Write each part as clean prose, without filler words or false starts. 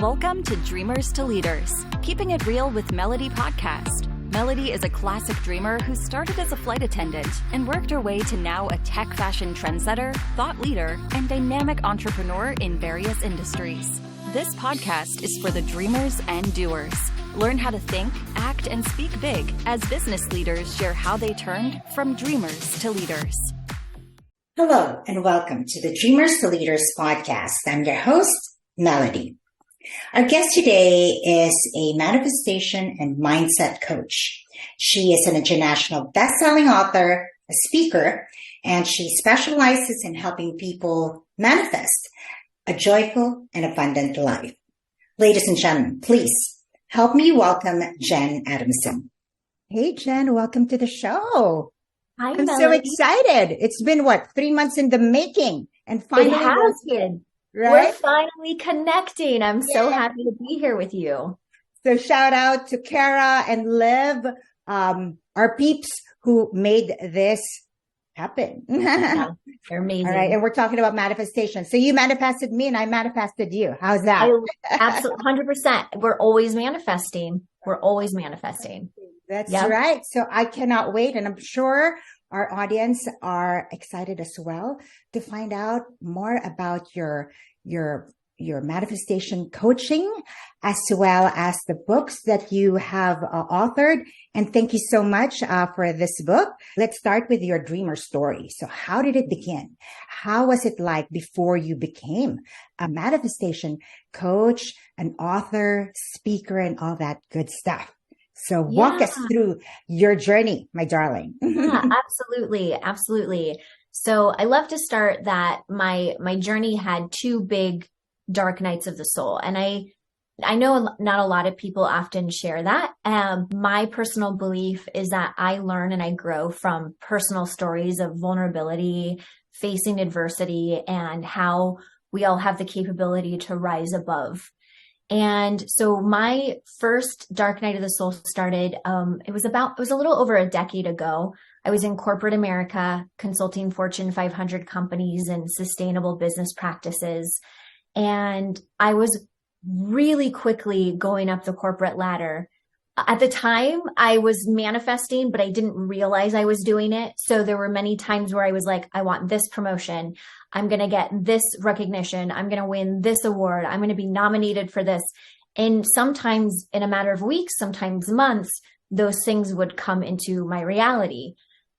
Welcome to Dreamers to Leaders, Keeping It Real with Melody podcast. Melody is a classic dreamer who started as a flight attendant and worked her way to now a tech fashion trendsetter, thought leader, and dynamic entrepreneur in various industries. This podcast is for the dreamers and doers. Learn how to think, act, and speak big as business leaders share how they turned from dreamers to leaders. Hello, and welcome to the Dreamers to Leaders podcast. I'm your host, Melody. Our guest today is a manifestation and mindset coach. She is an international best-selling author, a speaker, and she specializes in helping people manifest a joyful and abundant life. Ladies and gentlemen, please help me welcome Jenn Adamson. Hey, Jenn, welcome to the show. Hi, I'm Melody. so excited. It's been, 3 months in the making? And finally, it has been. Right? We're finally connecting. I'm so happy to be here with you. So shout out to Kara and Liv, our peeps who made this happen. Yeah, they're amazing. All right. And we're talking about manifestation. So you manifested me and I manifested you. How's that? Absolutely, 100%. We're always manifesting. We're always manifesting. That's right. So I cannot wait. And I'm sure our audience are excited as well to find out more about your manifestation coaching, as well as the books that you have authored. And thank you so much for this book. Let's start with your dreamer story. So how did it begin? How was it like before you became a manifestation coach, an author, speaker, and all that good stuff? So walk us through your journey, my darling. Yeah, absolutely. Absolutely. So I love to start that my journey had two big dark nights of the soul. And I know not a lot of people often share that. My personal belief is that I learn and I grow from personal stories of vulnerability, facing adversity, and how we all have the capability to rise above. And so my first dark night of the soul started, it was a little over a decade ago. I was in corporate America consulting Fortune 500 companies and sustainable business practices. And I was really quickly going up the corporate ladder. At the time I was manifesting, but I didn't realize I was doing it. So there were many times where I was like, I want this promotion. I'm going to get this recognition. I'm going to win this award. I'm going to be nominated for this. And sometimes in a matter of weeks, sometimes months, those things would come into my reality.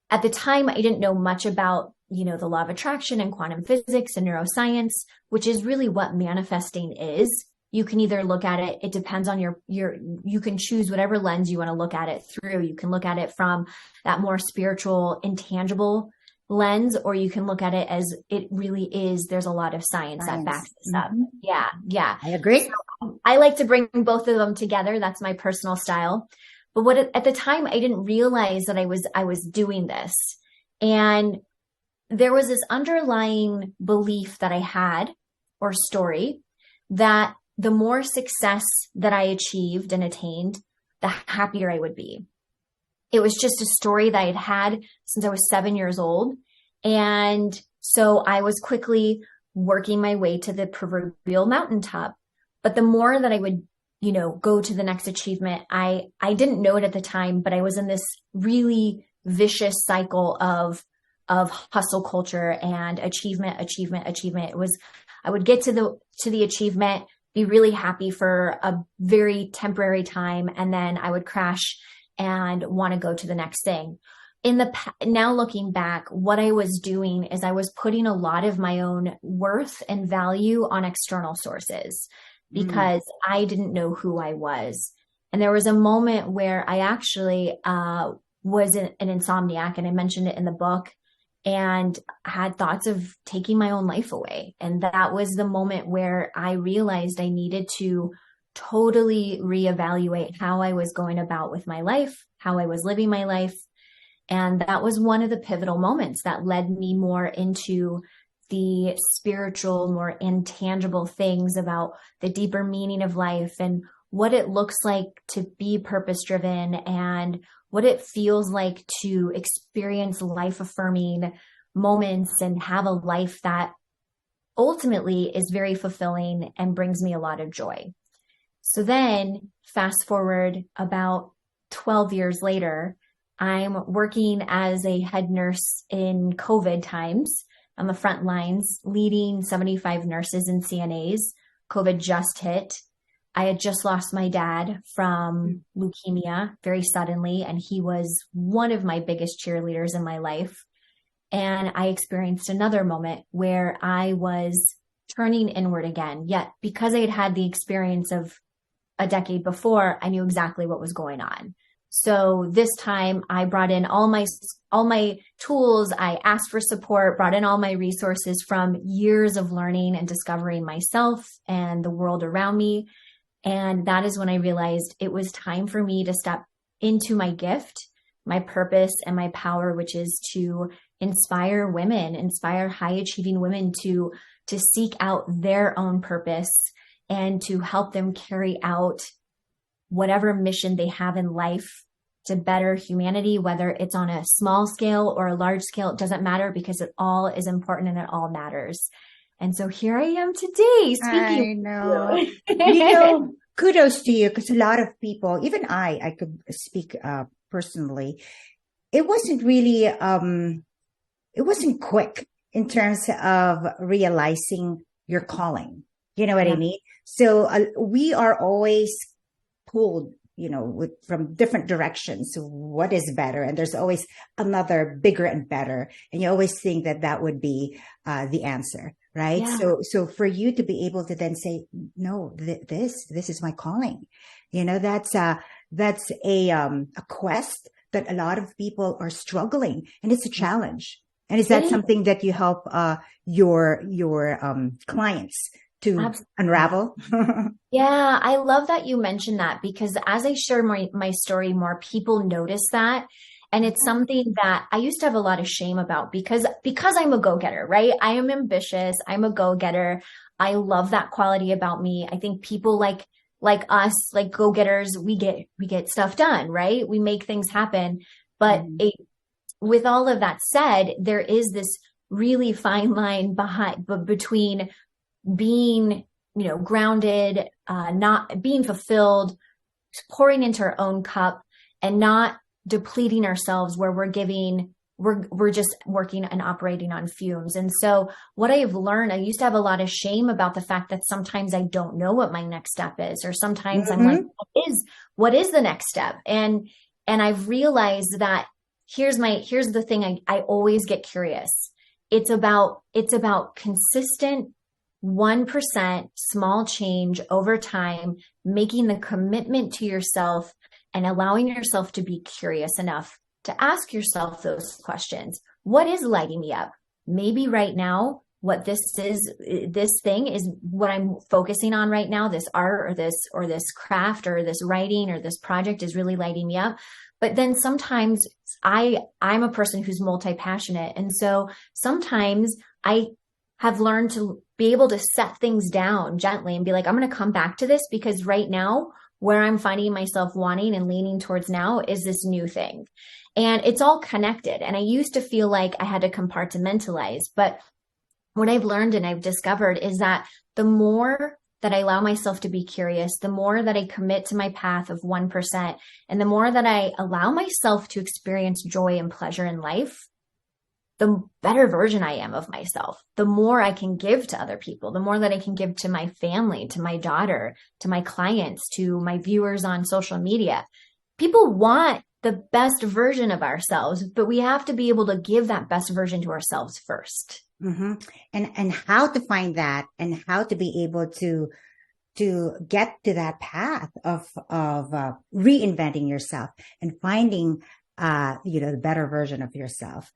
At the time, I didn't know much about, the law of attraction and quantum physics and neuroscience, which is really what manifesting is. You can either look at it, it depends on you can choose whatever lens you want to look at it through. You can look at it from that more spiritual, intangible lens, or you can look at it as it really is. There's a lot of science that backs this up. Yeah. I agree. So I like to bring both of them together. That's my personal style. But at the time, I didn't realize that I was doing this. And there was this underlying belief that I had, or story, that the more success that I achieved and attained, the happier I would be. It was just a story that I had had since I was 7 years old. And so I was quickly working my way to the proverbial mountaintop. But the more that I would, go to the next achievement, I didn't know it at the time, but I was in this really vicious cycle of hustle culture and achievement. It was, I would get to the achievement, be really happy for a very temporary time, and then I would crash and want to go to the next thing. Now looking back, what I was doing is I was putting a lot of my own worth and value on external sources because I didn't know who I was. And there was a moment where I actually was an insomniac, and I mentioned it in the book, and had thoughts of taking my own life away. And that was the moment where I realized I needed to totally reevaluate how I was going about with my life, how I was living my life. And that was one of the pivotal moments that led me more into the spiritual, more intangible things about the deeper meaning of life and what it looks like to be purpose-driven and what it feels like to experience life-affirming moments and have a life that ultimately is very fulfilling and brings me a lot of joy. So then fast forward about 12 years later, I'm working as a head nurse in COVID times on the front lines, leading 75 nurses and CNAs. COVID just hit. I had just lost my dad from leukemia very suddenly, and he was one of my biggest cheerleaders in my life. And I experienced another moment where I was turning inward again. Yet because I had had the experience of a decade before, I knew exactly what was going on. So this time I brought in all my tools. I asked for support, brought in all my resources from years of learning and discovering myself and the world around me. And that is when I realized it was time for me to step into my gift, my purpose, and my power, which is to inspire women, inspire high achieving women to seek out their own purpose and to help them carry out whatever mission they have in life to better humanity, whether it's on a small scale or a large scale. It doesn't matter, because it all is important and it all matters. And so here I am today speaking. I know. Kudos to you, because a lot of people, even I could speak personally, it wasn't really, it wasn't quick in terms of realizing your calling. You know what I mean? So we are always pulled, from different directions. What is better? And there's always another bigger and better. And you always think that would be the answer, right? Yeah. So for you to be able to then say, no, this is my calling. That's a quest that a lot of people are struggling, and it's a challenge. And is that something that you help your clients to Absolutely. unravel? Yeah, I love that you mentioned that, because as I share my story more, people notice that. And it's something that I used to have a lot of shame about, because I'm a go-getter, right? I am ambitious. I'm a go-getter. I love that quality about me. I think people like us, like go-getters, we get stuff done, right? We make things happen. But with all of that said, there is this really fine line between being, grounded, not being fulfilled, pouring into our own cup, and not depleting ourselves where we're just working and operating on fumes. And so what I have learned, I used to have a lot of shame about the fact that sometimes I don't know what my next step is, or sometimes I'm like, what is the next step? And I've realized that here's the thing. I always get curious. It's about consistent 1% small change over time, making the commitment to yourself and allowing yourself to be curious enough to ask yourself those questions. What is lighting me up? Maybe right now, what this thing is what I'm focusing on right now, this art or this craft or this writing or this project is really lighting me up. But then sometimes I'm a person who's multi-passionate. And so sometimes I have learned to be able to set things down gently and be like, I'm going to come back to this, because right now where I'm finding myself wanting and leaning towards now is this new thing. And it's all connected. And I used to feel like I had to compartmentalize, but what I've learned and I've discovered is that the more that I allow myself to be curious, the more that I commit to my path of 1%, and the more that I allow myself to experience joy and pleasure in life, the better version I am of myself, the more I can give to other people, the more that I can give to my family, to my daughter, to my clients, to my viewers on social media. People want the best version of ourselves, but we have to be able to give that best version to ourselves first. Mm-hmm. And how to find that, and how to be able to get to that path of reinventing yourself and finding the better version of yourself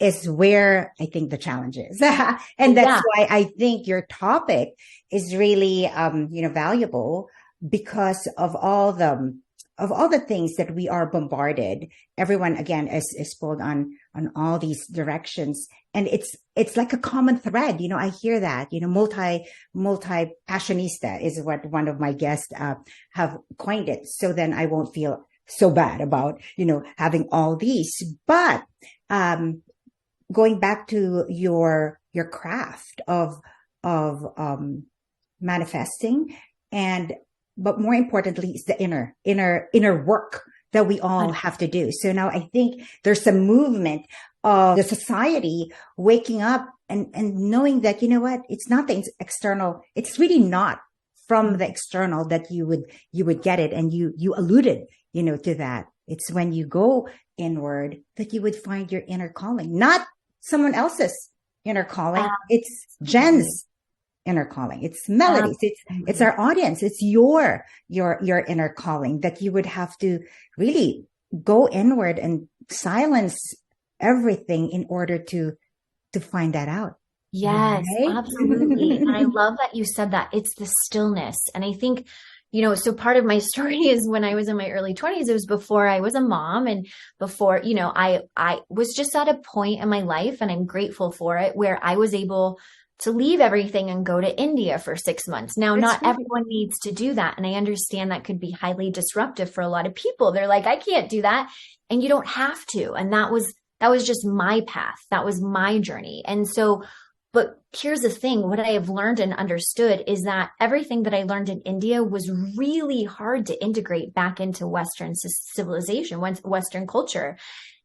is where I think the challenge is. And that's why I think your topic is really valuable, because of all the things that we are bombarded. Everyone again is pulled on all these directions, and it's like a common thread. I hear that, multi passionista is what one of my guests have coined it. So then I won't feel so bad about having all these. But going back to your craft of manifesting and but more importantly, it's the inner work that we all have to do. So now I think there's a movement of the society waking up and knowing that, you know what, it's not the external. It's really not from the external that you would get it. And you alluded, to that. It's when you go inward that you would find your inner calling, not someone else's inner calling. It's Jenn's inner calling. It's Melody's. It's our audience. It's your inner calling that you would have to really go inward and silence everything in order to find that out. Yes, right? Absolutely. And I love that you said that. It's the stillness. And I think, so part of my story is when I was in my early 20s, it was before I was a mom and before, I was just at a point in my life, and I'm grateful for it, where I was able to leave everything and go to India for 6 months. Now, not everyone needs to do that. And I understand that could be highly disruptive for a lot of people. They're like, I can't do that. And you don't have to. And that was just my path. That was my journey. And so, but here's the thing, what I have learned and understood is that everything that I learned in India was really hard to integrate back into Western civilization, Western culture.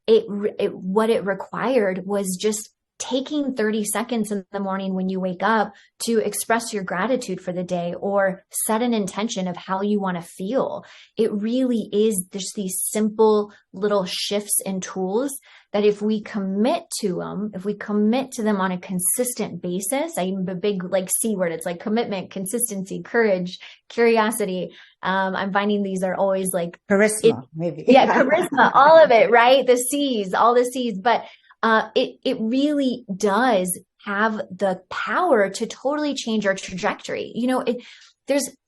What it required was just taking 30 seconds in the morning when you wake up to express your gratitude for the day or set an intention of how you want to feel. It really is just these simple little shifts and tools that if we commit to them on a consistent basis, I'm a big C word. It's like commitment, consistency, courage, curiosity. I'm finding these are always charisma, maybe. Yeah, charisma, all of it, right? The C's, all the C's. But it really does have the power to totally change our trajectory.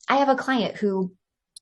I have a client who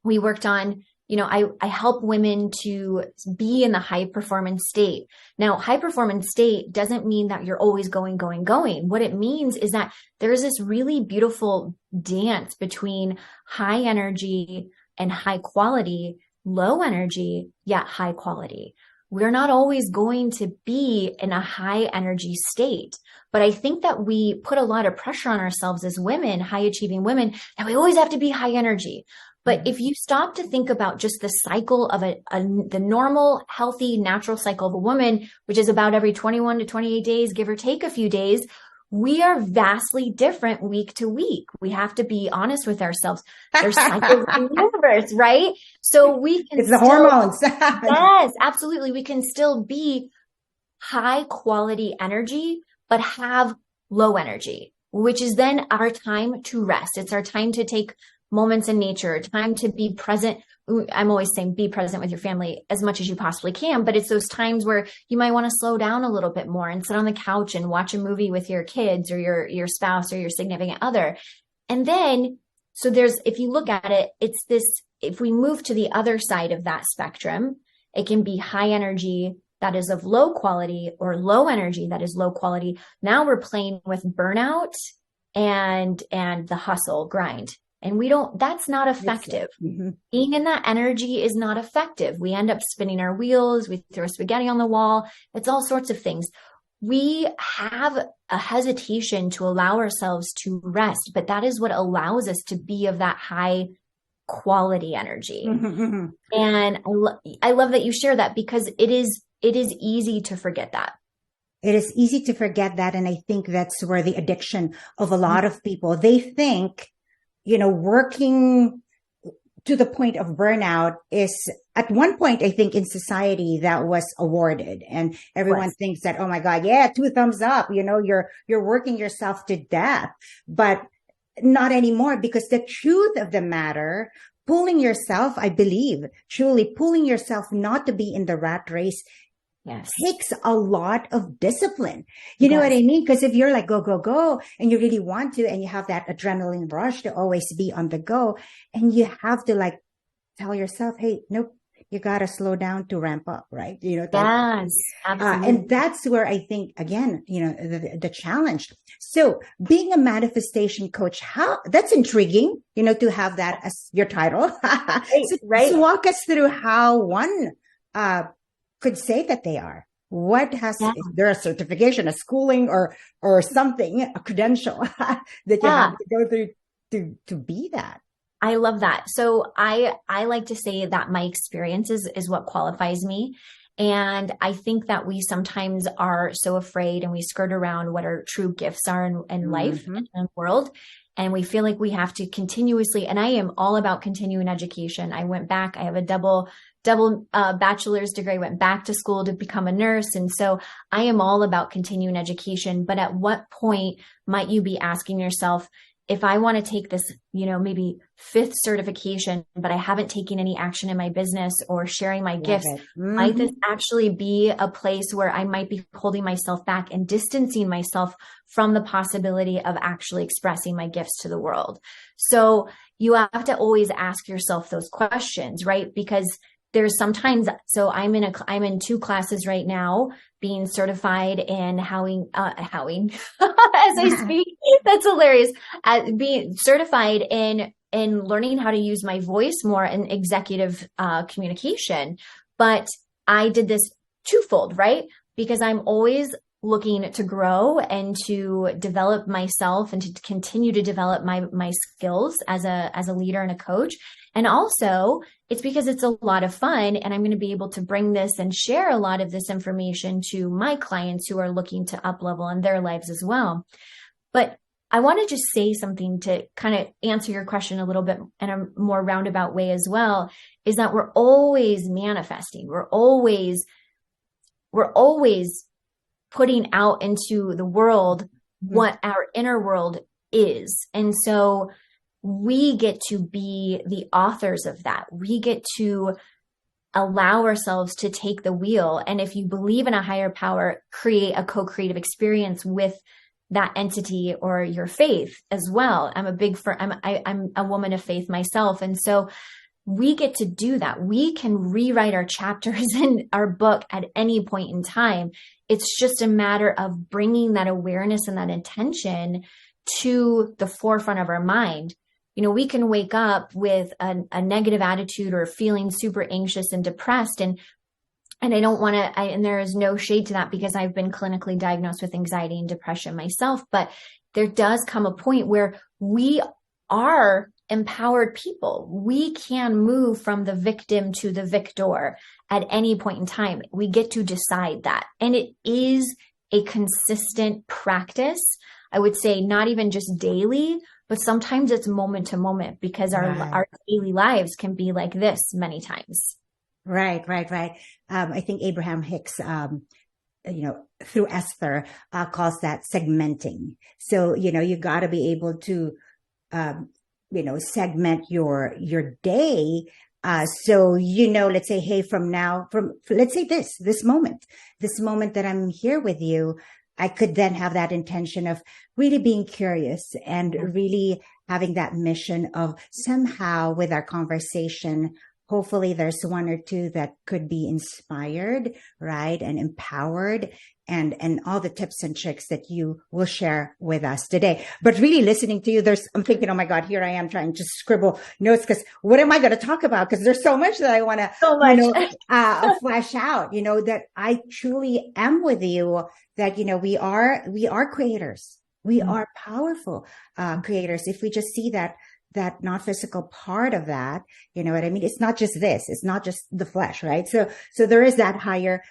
we worked on, I help women to be in the high performance state. Now, high performance state doesn't mean that you're always going. What it means is that there's this really beautiful dance between high energy and high quality, low energy, yet high quality. We're not always going to be in a high energy state. But I think that we put a lot of pressure on ourselves as women, high achieving women, that we always have to be high energy. But if you stop to think about just the cycle of the normal, healthy, natural cycle of a woman, which is about every 21 to 28 days, give or take a few days, we are vastly different week to week. We have to be honest with ourselves. There's cycles in the universe, right? So we can it's the hormones. Yes, absolutely. We can still be high quality energy, but have low energy, which is then our time to rest. It's our time to take moments in nature, time to be present. I'm always saying be present with your family as much as you possibly can, but it's those times where you might want to slow down a little bit more and sit on the couch and watch a movie with your kids or your spouse or your significant other. And then, if you look at it, it's this, if we move to the other side of that spectrum, it can be high energy that is of low quality or low energy that is low quality. Now we're playing with burnout and the hustle grind. And that's not effective. Mm-hmm. Being in that energy is not effective. We end up spinning our wheels. We throw spaghetti on the wall. It's all sorts of things. We have a hesitation to allow ourselves to rest, but that is what allows us to be of that high quality energy. Mm-hmm. And I love that you share that, because it is easy to forget that. It is easy to forget that. And I think that's where the addiction of a lot of people, they think, working to the point of burnout is at one point, I think in society that was awarded, and everyone thinks that, oh my God, yeah, 2 thumbs up, you're working yourself to death, but not anymore, because the truth of the matter, pulling yourself, I believe, truly pulling yourself not to be in the rat race takes a lot of discipline. You know what I mean? Because if you're like, go, go, go, and you really want to, and you have that adrenaline rush to always be on the go, and you have to tell yourself, hey, nope, you got to slow down to ramp up, right? Yes, absolutely. And that's where I think, again, the challenge. So being a manifestation coach, that's intriguing, to have that as your title. So walk us through how one, could say that they are. What is there a certification, a schooling or something, a credential that you have to go through to be that? I love that. So I like to say that my experiences is what qualifies me. And I think that we sometimes are so afraid and we skirt around what our true gifts are in life and in the world. And we feel like we have to continuously, and I am all about continuing education. I went back, I have a double bachelor's degree, went back to school to become a nurse. And so I am all about continuing education. But at what point might you be asking yourself, if I want to take this, maybe 5th certification, but I haven't taken any action in my business or sharing my gifts, might this actually be a place where I might be holding myself back and distancing myself from the possibility of actually expressing my gifts to the world? So you have to always ask yourself those questions, right? Because there's sometimes, so I'm in 2 classes right now, being certified in howing, as I speak. That's hilarious. Being certified in learning how to use my voice more in executive communication. But I did this twofold, right? Because I'm always looking to grow and to develop myself and to continue to develop my skills as a leader and a coach. And also it's because it's a lot of fun, and I'm going to be able to bring this and share a lot of this information to my clients who are looking to up level in their lives as well. But I want to just say something to kind of answer your question a little bit in a more roundabout way as well, is that we're always manifesting. We're always putting out into the world what our inner world is. And so we get to be the authors of that. We get to allow ourselves to take the wheel. And if you believe in a higher power, create a co-creative experience with that entity or your faith as well. I'm a woman of faith myself. And so we get to do that. We can rewrite our chapters in our book at any point in time. It's just a matter of bringing that awareness and that intention to the forefront of our mind. We can wake up with a negative attitude or feeling super anxious and depressed. And I don't want to, and there is no shade to that because I've been clinically diagnosed with anxiety and depression myself. But there does come a point where we are empowered people. We can move from the victim to the victor at any point in time. We get to decide that. And it is a consistent practice. I would say not even just daily, but sometimes it's moment to moment, because our daily lives can be like this many times. Right. I think Abraham Hicks, through Esther, calls that segmenting. So, you got to be able to, segment your day. So, let's say, hey, let's say this moment that I'm here with you, I could then have that intention of really being curious and really having that mission of somehow with our conversation, hopefully there's one or two that could be inspired, right? And empowered, and all the tips and tricks that you will share with us today. But really listening to you, I'm thinking, oh my God, here I am trying to scribble notes, because what am I going to talk about? Because there's so much that I want to flesh out, that I truly am with you, that, we are creators. We are powerful creators. If we just see that not physical part of that, you know what I mean? It's not just this, it's not just the flesh, right? So there is that higher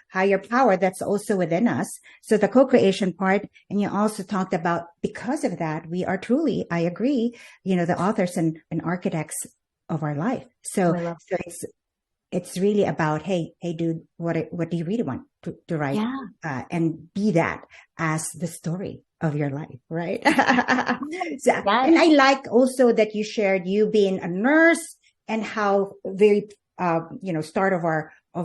power that's also within us. So the co-creation part, and you also talked about, because of that, we are truly, I agree, the authors and architects of our life. So it's really about, hey, dude, what do you really want to write? Yeah. And be that as the story of your life, right? And I like also that you shared you being a nurse, and how very, start of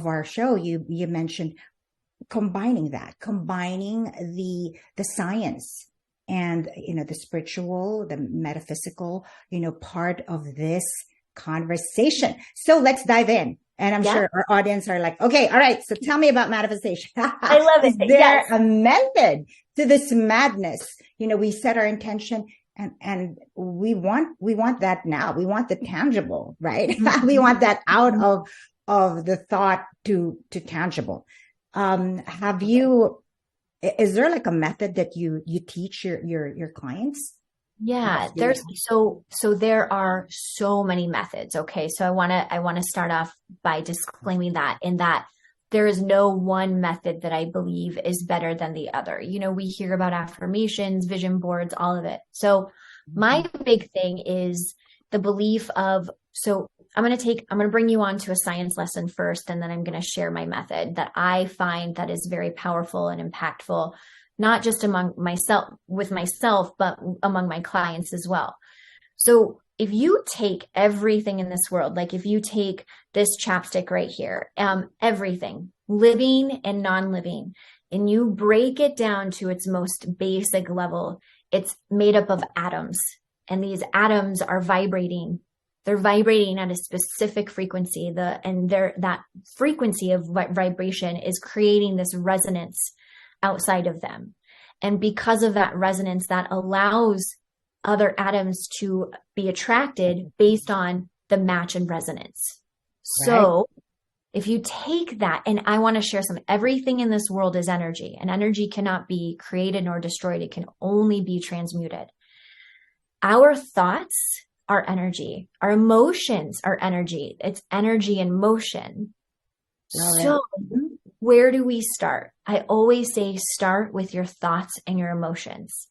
our show, you mentioned combining the science and, the spiritual, the metaphysical, part of this conversation. So let's dive in. And I'm sure our audience are like, okay, all right. So tell me about manifestation. I love it. Is there a method to this madness? We set our intention and we want that now. We want the tangible, right? Mm-hmm. We want that out of the thought to tangible. Is there like a method that you teach your clients? Yeah, so there are so many methods. Okay. So I want to start off by disclaiming that in that there is no one method that I believe is better than the other. You know, we hear about affirmations, vision boards, all of it. So my big thing is the belief of, so I'm going to bring you on to a science lesson first, and then I'm going to share my method that I find that is very powerful and impactful, not just with myself, but among my clients as well. So if you take everything in this world, like if you take this chapstick right here, everything, living and non-living, and you break it down to its most basic level, it's made up of atoms. And these atoms are vibrating. They're vibrating at a specific frequency. That frequency of vibration is creating this resonance outside of them. And because of that resonance, that allows other atoms to be attracted based on the match and resonance. Right. So if you take that, and I want to share everything in this world is energy, and energy cannot be created nor destroyed. It can only be transmuted. Our thoughts are energy. Our emotions are energy. It's energy in motion. So where do we start? I always say, start with your thoughts and your emotions.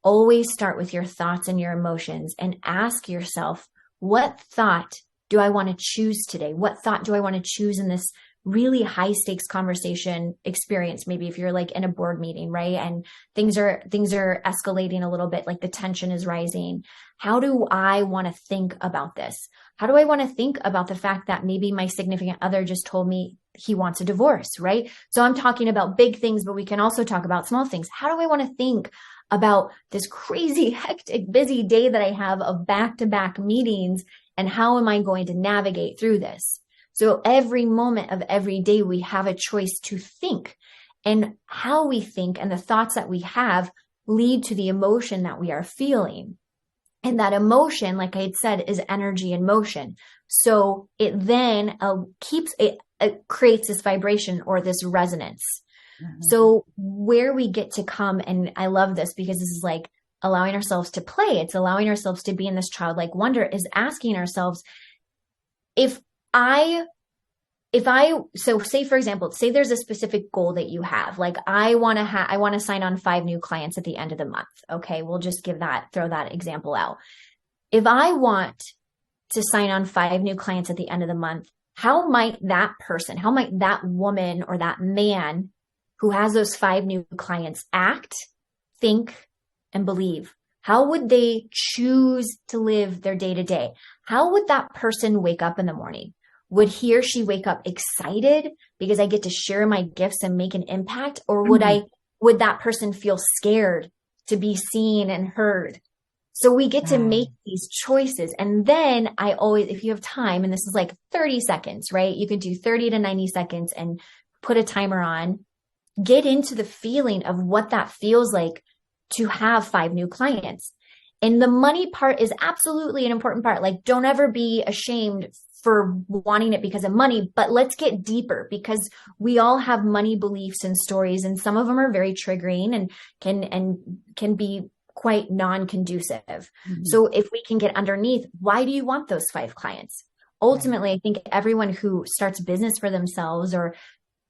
Always start with your thoughts and your emotions and ask yourself, what thought do I want to choose today? What thought do I want to choose in this really high stakes conversation experience? Maybe if you're like in a board meeting, right? And things are escalating a little bit, like the tension is rising. How do I want to think about this? How do I want to think about the fact that maybe my significant other just told me he wants a divorce, right? So I'm talking about big things, but we can also talk about small things. How do I want to think about this crazy, hectic, busy day that I have of back-to-back meetings, and how am I going to navigate through this? So every moment of every day, we have a choice to think, and how we think and the thoughts that we have lead to the emotion that we are feeling. And that emotion, like I had said, is energy in motion. So it then it creates this vibration or this resonance. Mm-hmm. So where we get to come, and I love this because this is like allowing ourselves to play. It's allowing ourselves to be in this childlike wonder, is asking ourselves, so say, for example, say there's a specific goal that you have, like I want to sign on 5 new clients at the end of the month. Okay. We'll just throw that example out. If I want to sign on 5 new clients at the end of the month, how might that woman or that man who has those 5 new clients act, think, and believe? How would they choose to live their day to day? How would that person wake up in the morning? Would he or she wake up excited because I get to share my gifts and make an impact? Or would that person feel scared to be seen and heard? So we get to make these choices. And then if you have time, and this is like 30 seconds, right? You can do 30 to 90 seconds and put a timer on, get into the feeling of what that feels like to have 5 new clients. And the money part is absolutely an important part. Like, don't ever be ashamed for wanting it because of money, but let's get deeper, because we all have money beliefs and stories, and some of them are very triggering and can be quite non-conducive. Mm-hmm. So if we can get underneath, why do you want those 5 clients? Ultimately, I think everyone who starts business for themselves or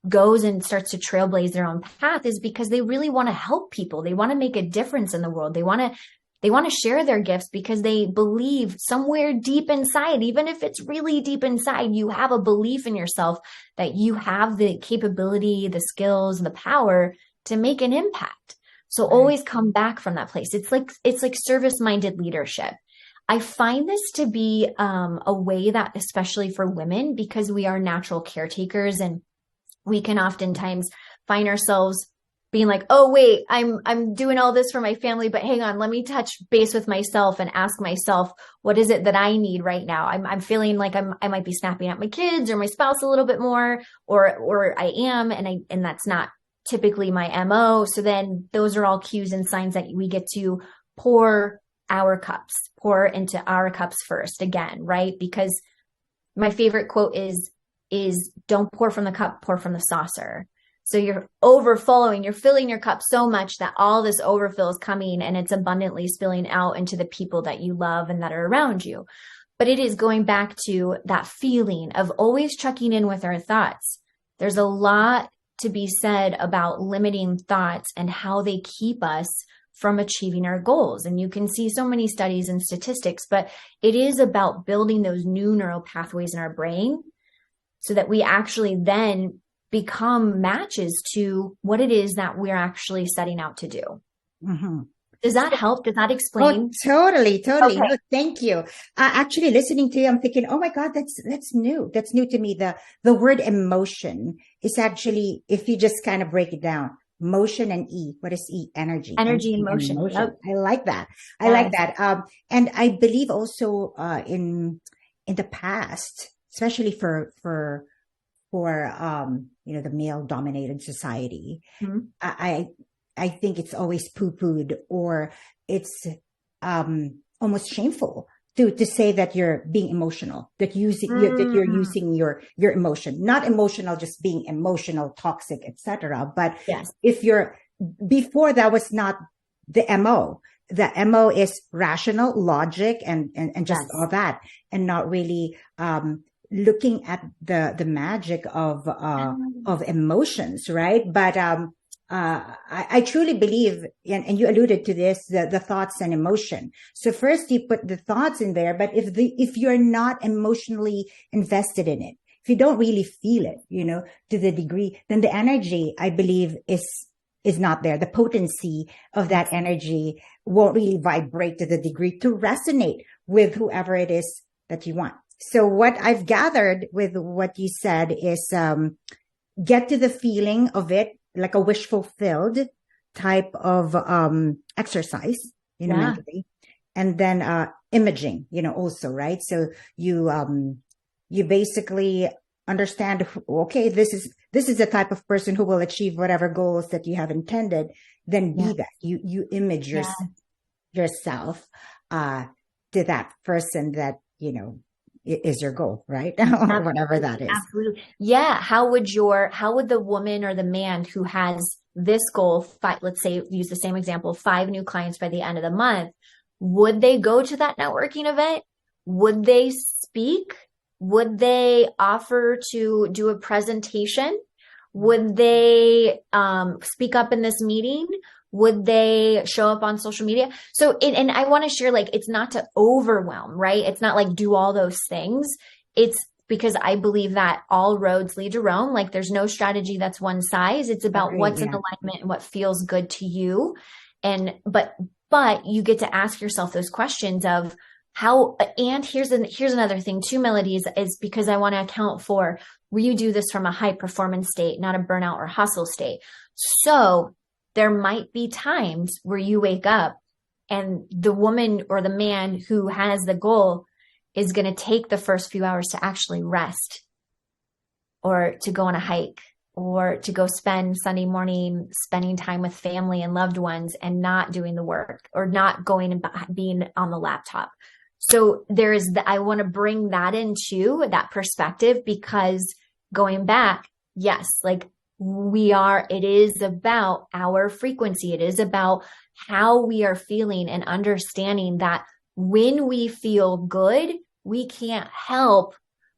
goes and starts to trailblaze their own path is because they really want to help people. They want to make a difference in the world. They want to share their gifts because they believe somewhere deep inside, even if it's really deep inside, you have a belief in yourself that you have the capability, the skills, the power to make an impact. So always come back from that place. It's like service-minded leadership. I find this to be a way that, especially for women, because we are natural caretakers, and we can oftentimes find ourselves being like, oh, wait, I'm doing all this for my family, but hang on, let me touch base with myself and ask myself, what is it that I need right now? I'm feeling like I might be snapping at my kids or my spouse a little bit more, or I am, and that's not typically my MO. So then those are all cues and signs that we get to pour into our cups first again, right? Because my favorite quote is don't pour from the cup, pour from the saucer. So you're overflowing, you're filling your cup so much that all this overfill is coming and it's abundantly spilling out into the people that you love and that are around you. But it is going back to that feeling of always checking in with our thoughts. There's a lot to be said about limiting thoughts and how they keep us from achieving our goals. And you can see so many studies and statistics, but it is about building those new neural pathways in our brain so that we actually then become matches to what it is that we're actually setting out to do. Mm-hmm. Does that help? Does that explain? Oh, totally. Okay. No, thank you. Actually, listening to you, I'm thinking, oh my God, that's new. That's new to me. The word emotion is actually, if you just kind of break it down, motion and E. What is E? Energy. Energy and motion. Yep. I like that. Yes. I like that. And I believe also in the past, especially for the male dominated society, Mm-hmm. I think it's always poo-pooed, or it's almost shameful to say that you're being emotional, that you're using your emotion, not emotional, just being emotional, toxic, etc. But Yes. if you're, before, that was not the MO. The MO is rational logic and just Yes. all that, and not really looking at the magic of emotions, right? But I truly believe, and you alluded to this, the thoughts and emotion. So first you put the thoughts in there, but if you're not emotionally invested in it, if you don't really feel it, to the degree, then the energy, I believe, is not there. The potency of that energy won't really vibrate to the degree to resonate with whoever it is that you want. So what I've gathered with what you said is, get to the feeling of it, like a wish fulfilled type of exercise, mentally, and then imaging, also, right? So you basically understand, okay, this is the type of person who will achieve whatever goals that you have intended. Then be that you image yourself to that person that is your goal, right? Or whatever that is. Absolutely. Yeah. How would the woman or the man who has this goal, let's say, use the same example, 5 new clients by the end of the month, would they go to that networking event? Would they speak? Would they offer to do a presentation? Would they speak up in this meeting? Would they show up on social media? So, and I want to share, it's not to overwhelm, right? It's not like do all those things. It's because I believe that all roads lead to Rome. There's no strategy that's one size. It's about what's in alignment and what feels good to you. But you get to ask yourself those questions of how, and here's another thing too, Melody, is because I want to account for where you do this from a high performance state, not a burnout or hustle state. So there might be times where you wake up and the woman or the man who has the goal is going to take the first few hours to actually rest, or to go on a hike, or to go spend Sunday morning spending time with family and loved ones and not doing the work, or not going and being on the laptop. So I want to bring that into that perspective, because going back, yes, it is about our frequency. It is about how we are feeling, and understanding that when we feel good, we can't help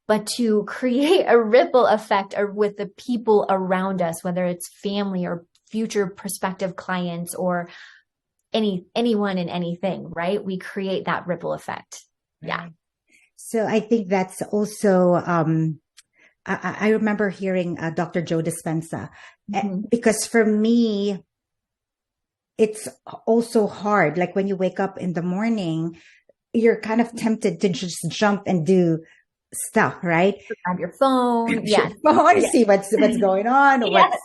but to create a ripple effect with the people around us, whether it's family or future prospective clients or anyone and anything, right? We create that ripple effect. Yeah. So I think that's also, I remember hearing Dr. Joe Despenser, because for me, it's also hard. Like when you wake up in the morning, you're kind of tempted to just jump and do stuff, right? Grab your phone. Yes. To see what's going on. Yes.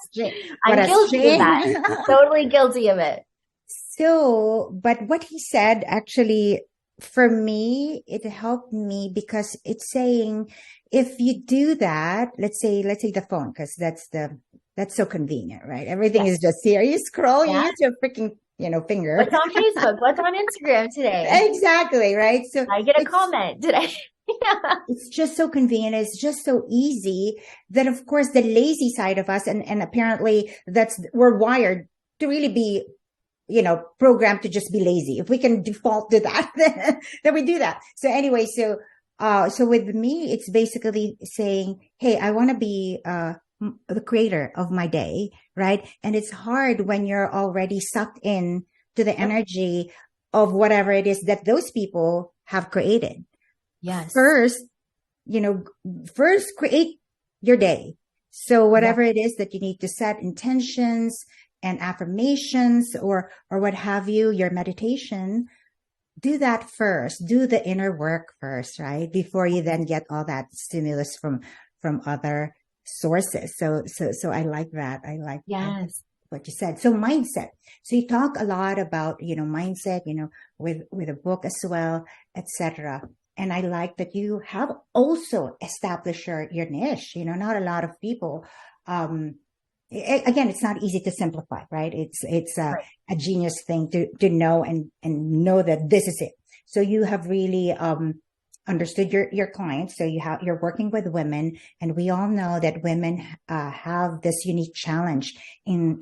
I'm guilty of that. Totally guilty of it. So, but what he said actually, for me, it helped me, because it's saying, if you do that, let's say the phone, because that's so convenient, right? Everything is just here. You scroll, you use your freaking, finger. What's on Facebook? What's on Instagram today? Exactly, right? So I get a comment today. Yeah. It's just so convenient. It's just so easy that, of course, the lazy side of us, and apparently we're wired to really be, programmed to just be lazy. If we can default to that, then we do that. So anyway, so with me, it's basically saying, hey, I want to be, the creator of my day, right? And it's hard when you're already sucked in to the energy of whatever it is that those people have created. Yes. First create your day. So whatever it is that you need to set intentions and affirmations or what have you, your meditation, do that first. Do the inner work first, right? Before you then get all that stimulus from other sources. So I like that. I like what you said. So mindset. So you talk a lot about, mindset, with a book as well, etc. And I like that you have also established your niche. Not a lot of people, again, it's not easy to simplify, right? It's a genius thing to know and know that this is it. So you have really, understood your clients. So you're working with women, and we all know that women, have this unique challenge in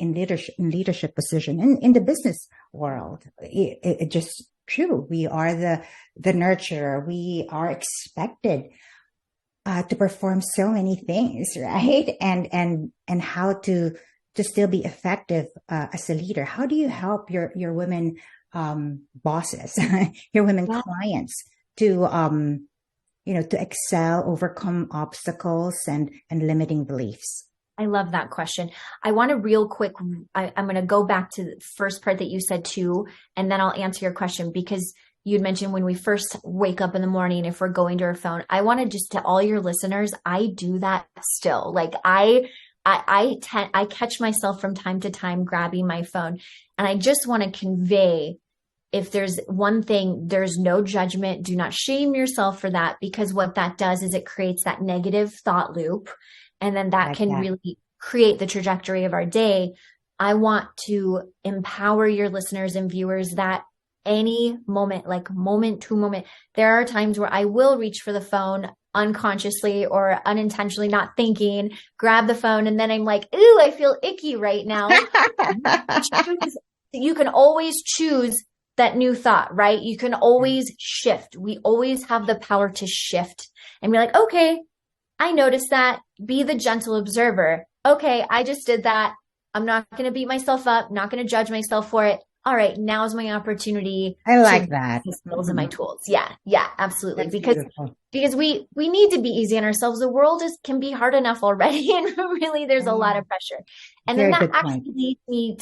leadership position in the business world. It just true. We are the nurturer. We are expected to perform so many things, right? And how to still be effective as a leader. How do you help your women bosses, your women clients to to excel, overcome obstacles and limiting beliefs? I love that question. I want to real quick, I'm going to go back to the first part that you said too, and then I'll answer your question, because you'd mentioned when we first wake up in the morning, if we're going to our phone, I want to just, to all your listeners, I do that still. Like I catch myself from time to time grabbing my phone, and I just want to convey, if there's one thing, there's no judgment. Do not shame yourself for that, because what that does is it creates that negative thought loop. And then that can really create the trajectory of our day. I want to empower your listeners and viewers that any moment, like moment to moment, there are times where I will reach for the phone unconsciously or unintentionally, not thinking, grab the phone. And then I'm like, ooh, I feel icky right now. You can always choose that new thought, right? You can always shift. We always have the power to shift and be like, okay, I noticed that. Be the gentle observer. Okay, I just did that. I'm not going to beat myself up, not going to judge myself for it. All right, now's my opportunity. I like that. Skills and my tools. Yeah, absolutely. That's because we need to be easy on ourselves. The world can be hard enough already, and really there's a lot of pressure. And then that actually leads me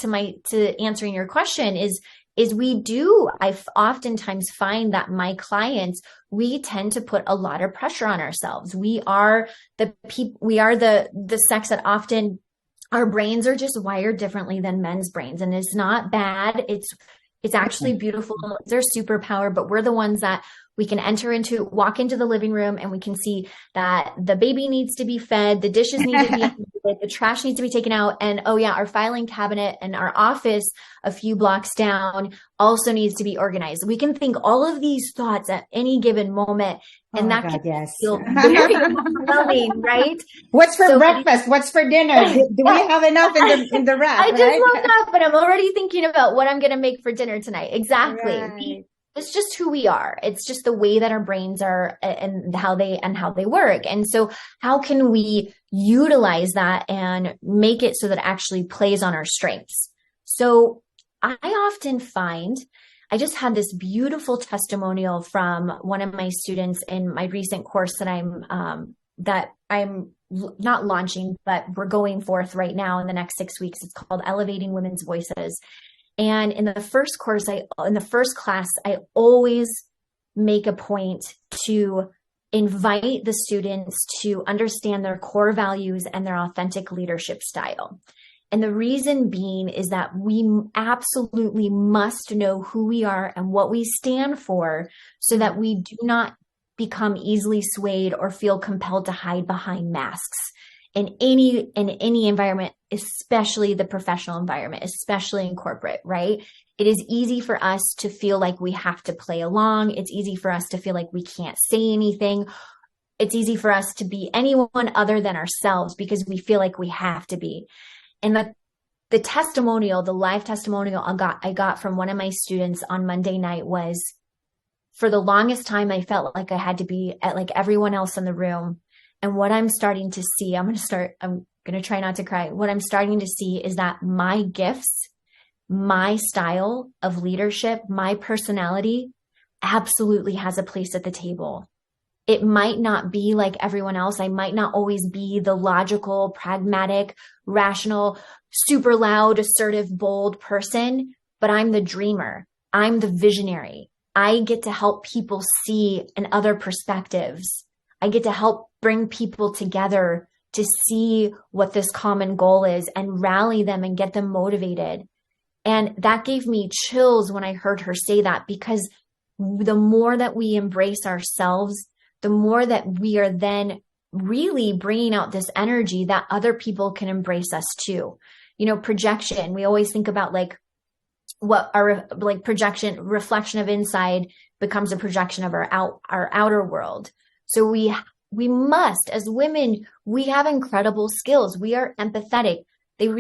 to answering your question is I oftentimes find that my clients, we tend to put a lot of pressure on ourselves. We are the sex that often, our brains are just wired differently than men's brains. And it's not bad. It's actually beautiful. It's our superpower, but we're the ones that we can walk into the living room and we can see that the baby needs to be fed, the dishes need to be emptied, the trash needs to be taken out. And our filing cabinet and our office a few blocks down also needs to be organized. We can think all of these thoughts at any given moment. And can feel very overwhelming, right? What's for breakfast? What's for dinner? Do we have enough in the rack? I just woke up and I'm already thinking about what I'm going to make for dinner tonight. Exactly. Right. It's just who we are. It's just the way that our brains are and how they work. And so how can we utilize that and make it so that it actually plays on our strengths? So I often find, I just had this beautiful testimonial from one of my students in my recent course that I'm not launching, but we're going forth right now in the next 6 weeks. It's called Elevating Women's Voices. And in the first class, I always make a point to invite the students to understand their core values and their authentic leadership style. And the reason being is that we absolutely must know who we are and what we stand for so that we do not become easily swayed or feel compelled to hide behind masks in any environment, especially the professional environment, especially in corporate, right? It is easy for us to feel like we have to play along. It's easy for us to feel like we can't say anything. It's easy for us to be anyone other than ourselves because we feel like we have to be. And the testimonial, the live testimonial I got from one of my students on Monday night was, for the longest time, I felt like I had to be at like everyone else in the room. And what I'm starting to see, I'm going to try not to cry. What I'm starting to see is that my gifts, my style of leadership, my personality absolutely has a place at the table. It might not be like everyone else. I might not always be the logical, pragmatic, rational, super loud, assertive, bold person, but I'm the dreamer. I'm the visionary. I get to help people see in other perspectives. I get to help bring people together to see what this common goal is and rally them and get them motivated. And that gave me chills when I heard her say that, because the more that we embrace ourselves, the more that we are then really bringing out this energy that other people can embrace us too. You know, projection, we always think about like what our like projection, reflection of inside becomes a projection of our outer world. So we must, as women, we have incredible skills. We are empathetic. In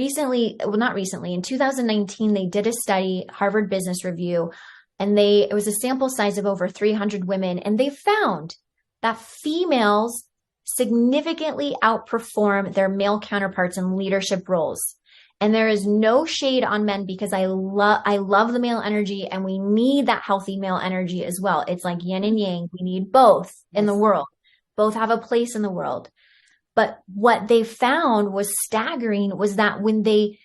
2019, they did a study, Harvard Business Review, and it was a sample size of over 300 women. And they found that females significantly outperform their male counterparts in leadership roles. And there is no shade on men, because I love the male energy, and we need that healthy male energy as well. It's like yin and yang. We need both in the world. Both have a place in the world. But what they found was staggering, was that when they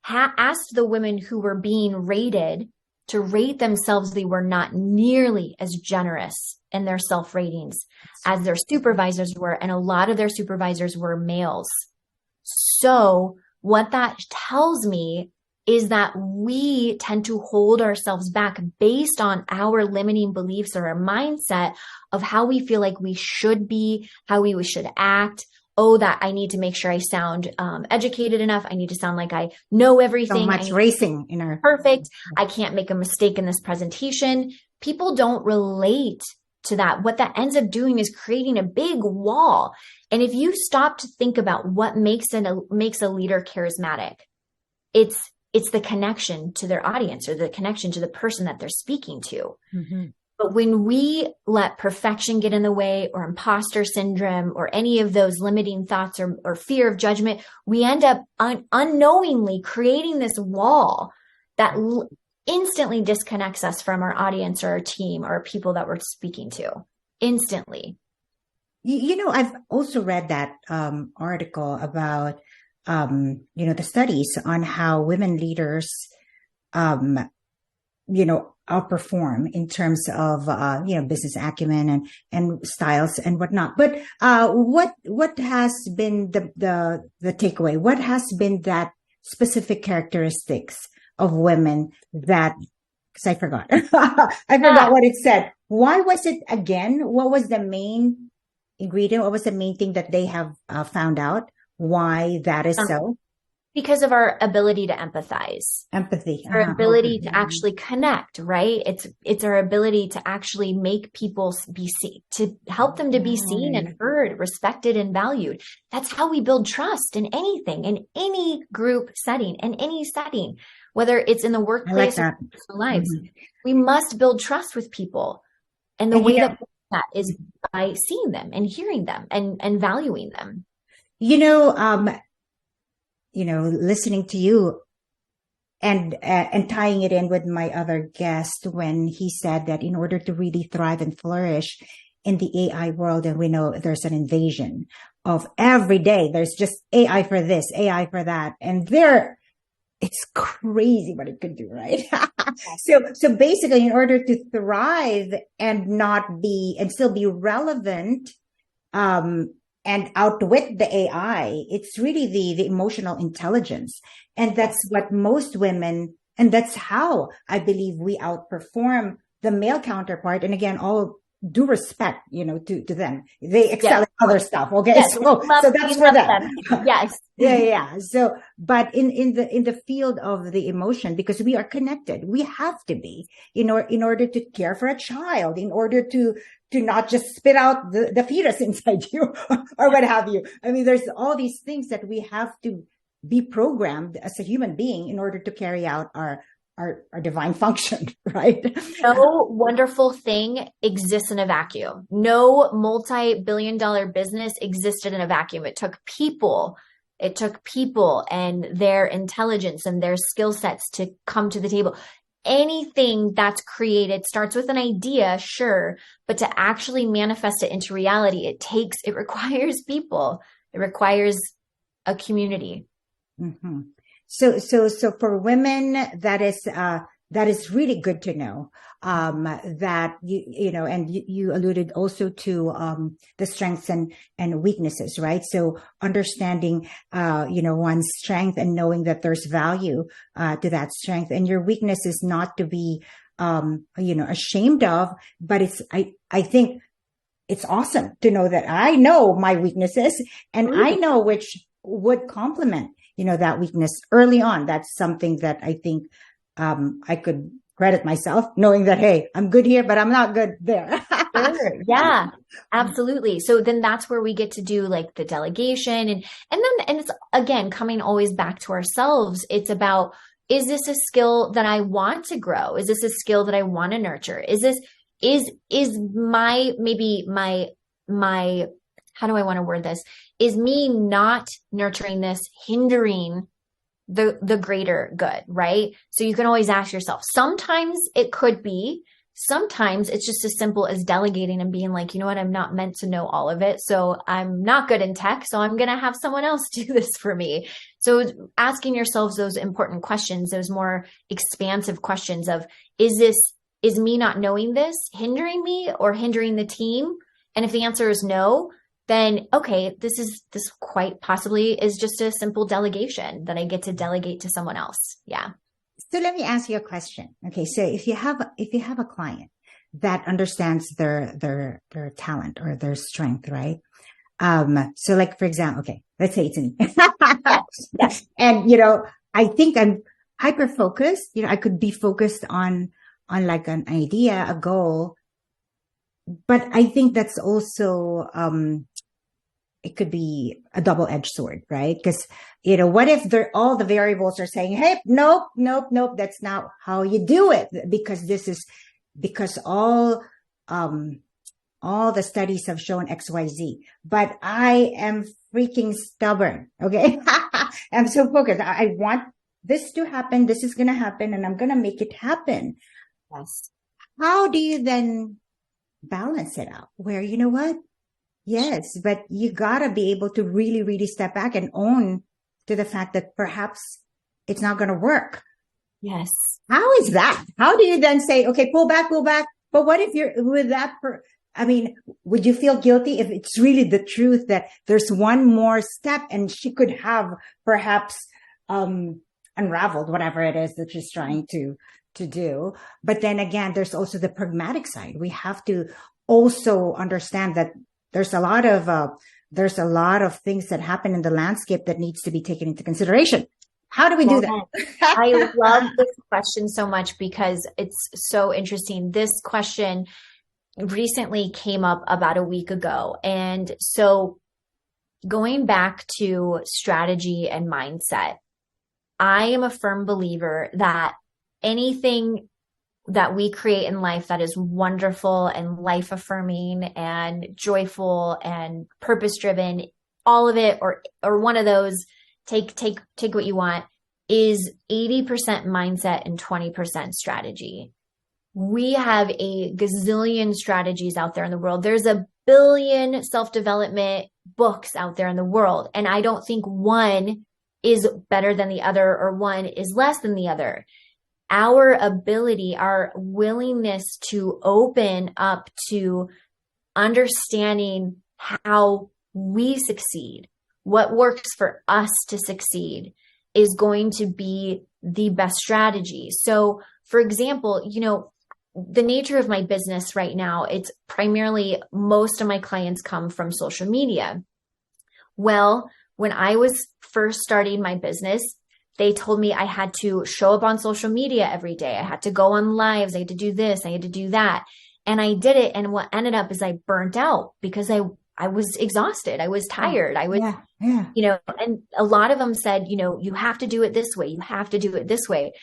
asked the women who were being rated to rate themselves, they were not nearly as generous in their self-ratings as their supervisors were. And a lot of their supervisors were males. So what that tells me is that we tend to hold ourselves back based on our limiting beliefs or our mindset of how we feel like we should be, how we should act. Oh, that I need to make sure I sound educated enough. I need to sound like I know everything. So much racing in our perfect. I can't make a mistake in this presentation. People don't relate to that. What that ends up doing is creating a big wall. And if you stop to think about what makes a leader charismatic, it's the connection to their audience, or the connection to the person that they're speaking to. Mm-hmm. But when we let perfection get in the way, or imposter syndrome, or any of those limiting thoughts, or fear of judgment, we end up unknowingly creating this wall that instantly disconnects us from our audience or our team or people that we're speaking to. Instantly. You know, I've also read that article about, the studies on how women leaders, outperform in terms of, business acumen and styles and whatnot. But what has been the takeaway? What has been that specific characteristics of women that, because I forgot, what it said. Why was it again? What was the main ingredient? What was the main thing that they have found out? Why that is so? Because of our ability to empathize. Empathy. Our ability to actually connect, right? It's our ability to actually make people be seen, to help them to be seen and heard, respected and valued. That's how we build trust in anything, in any group setting, in any setting, whether it's in the workplace or personal lives. Mm-hmm. We must build trust with people. And the way that is by seeing them and hearing them and valuing them. Listening to you and tying it in with my other guest when he said that in order to really thrive and flourish in the AI world, and we know there's an invasion of every day, there's just AI for this, AI for that. And it's crazy what it could do, right? So basically, in order to thrive and still be relevant, and outwit the AI, it's really the emotional intelligence. And that's what most women, and that's how I believe we outperform the male counterpart. And again, all due respect, to them. They excel in other stuff. Okay. Yes. So that's for them. Yes. Yeah. So, but in the field of the emotion, because we are connected, we have to be, in order to care for a child, in order to not just spit out the fetus inside you or what have you. I mean, there's all these things that we have to be programmed as a human being in order to carry out our divine function, right? No wonderful thing exists in a vacuum. No multi-billion-dollar business existed in a vacuum. It took people and their intelligence and their skill sets to come to the table. Anything that's created starts with an idea, sure, but to actually manifest it into reality, it requires people. It requires a community. Mm-hmm. So for women, that is really good to know, that and you alluded also to, the strengths and weaknesses, right? So understanding, one's strength and knowing that there's value, to that strength, and your weakness is not to be, ashamed of, but I think it's awesome to know that I know my weaknesses and I know which would complement that weakness early on. That's something that I think, I could credit myself, knowing that, hey, I'm good here, but I'm not good there. Sure. Yeah, absolutely. So then that's where we get to do like the delegation and it's again, coming always back to ourselves. It's about, is this a skill that I want to grow? Is this a skill that I want to nurture? Is my how do I want to word this? Is me not nurturing this hindering the greater good, right? So you can always ask yourself, sometimes it could be, sometimes it's just as simple as delegating and being like, you know what, I'm not meant to know all of it. So I'm not good in tech. So I'm going to have someone else do this for me. So asking yourselves those important questions, those more expansive questions of, is me not knowing this hindering me or hindering the team? And if the answer is no, then, okay, this quite possibly is just a simple delegation that I get to delegate to someone else. Yeah. So let me ask you a question. Okay. So if you have a client that understands their talent or their strength, right? So like, for example, okay, let's say it's me. Yes. And, I think I'm hyper focused. I could be focused on like an idea, a goal, but I think that's also, it could be a double-edged sword, right? Because, what if all the variables are saying, hey, nope, that's not how you do it, because all the studies have shown XYZ, but I am freaking stubborn. Okay. I'm so focused. I want this to happen. This is going to happen and I'm going to make it happen. Yes. How do you then balance it out where, you know what? Yes, but you gotta be able to really, really step back and own to the fact that perhaps it's not going to work. Yes. How is that? How do you then say, okay, pull back? But what if you're with that? Would you feel guilty if it's really the truth that there's one more step and she could have perhaps, unraveled whatever it is that she's trying to do? But then again, there's also the pragmatic side. We have to also understand that there's a lot of things that happen in the landscape that needs to be taken into consideration. How do we do that? I love this question so much because it's so interesting. This question recently came up about a week ago. And so going back to strategy and mindset, I am a firm believer that anything that we create in life that is wonderful and life affirming and joyful and purpose driven, all of it, or one of those, take what you want, is 80% mindset and 20% strategy. We have a gazillion strategies out there in the world. There's a billion self-development books out there in the world. And I don't think one is better than the other or one is less than the other. Our ability, our willingness to open up to understanding how we succeed, what works for us to succeed, is going to be the best strategy. So, for example, the nature of my business right now, it's primarily most of my clients come from social media. Well, when I was first starting my business, they told me I had to show up on social media every day. I had to go on lives. I had to do this. I had to do that. And I did it. And what ended up is I burnt out because I was exhausted. I was tired. I was, and a lot of them said, you have to do it this way. You have to do it this way.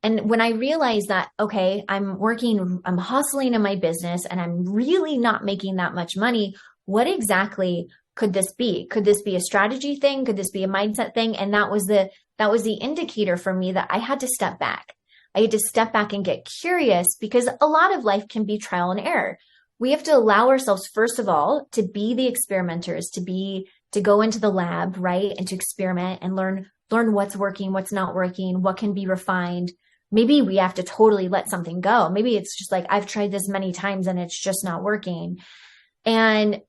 And when I realized that, okay, I'm hustling in my business and I'm really not making that much money, what exactly could this be? Could this be a strategy thing? Could this be a mindset thing? And that was the indicator for me that I had to step back. I had to step back and get curious, because a lot of life can be trial and error. We have to allow ourselves, first of all, to be the experimenters, to go into the lab, right? And to experiment and learn what's working, what's not working, what can be refined. Maybe we have to totally let something go. Maybe it's just like, I've tried this many times and it's just not working. And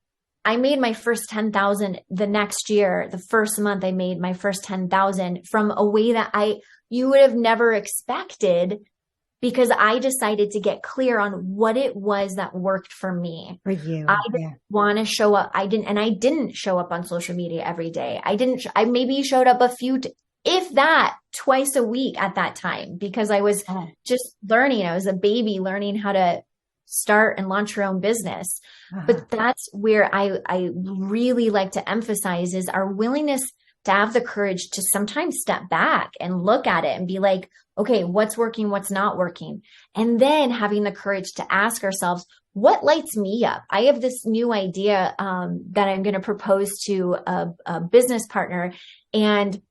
I made my first 10,000 the next year. The first month I made my first 10,000 from a way that you would have never expected, because I decided to get clear on what it was that worked for me. For you. I didn't want to show up. I didn't show up on social media every day. I maybe showed up a few, if that, twice a week at that time, because I was just learning. I was a baby learning how to start and launch your own business. But that's where I really like to emphasize is our willingness to have the courage to sometimes step back and look at it and be like, okay, what's working, what's not working? And then having the courage to ask ourselves, what lights me up? I have this new idea that I'm going to propose to a business partner, and